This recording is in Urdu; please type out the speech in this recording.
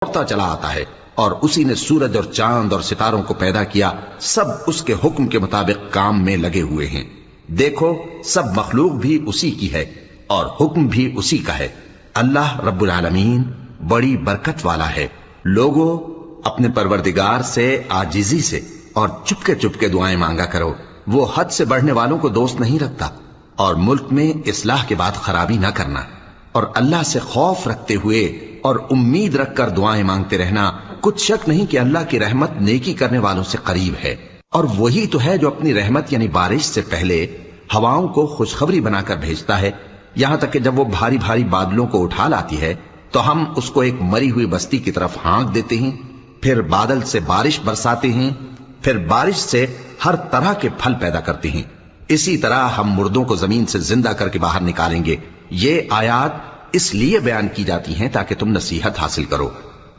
دوڑتا چلا آتا ہے، اور اسی نے سورج اور چاند اور ستاروں کو پیدا کیا، سب اس کے حکم کے مطابق کام میں لگے ہوئے ہیں۔ دیکھو سب مخلوق بھی اسی کی ہے اور حکم بھی اسی کا ہے۔ اللہ رب العالمین بڑی برکت والا ہے۔ لوگوں اپنے پروردگار سے عاجزی سے اور چپکے چپکے دعائیں مانگا کرو، وہ حد سے بڑھنے والوں کو دوست نہیں رکھتا، اور ملک میں اصلاح کے بعد خرابی نہ کرنا، اور اللہ سے خوف رکھتے ہوئے اور امید رکھ کر دعائیں مانگتے رہنا۔ کچھ شک نہیں کہ اللہ کی رحمت نیکی کرنے والوں سے قریب ہے، اور وہی تو ہے جو اپنی رحمت یعنی بارش سے پہلے ہواؤں کو خوشخبری بنا کر بھیجتا ہے، یہاں تک کہ جب وہ بھاری بھاری بادلوں کو اٹھا لاتی ہے تو ہم اس کو ایک مری ہوئی بستی کی طرف ہانک دیتے ہیں، پھر بادل سے بارش برساتے ہیں، پھر بارش سے ہر طرح کے پھل پیدا کرتے ہیں۔ اسی طرح ہم مردوں کو زمین سے زندہ کر کے باہر نکالیں گے۔ یہ آیات اس لیے بیان کی جاتی ہیں تاکہ تم نصیحت حاصل کرو۔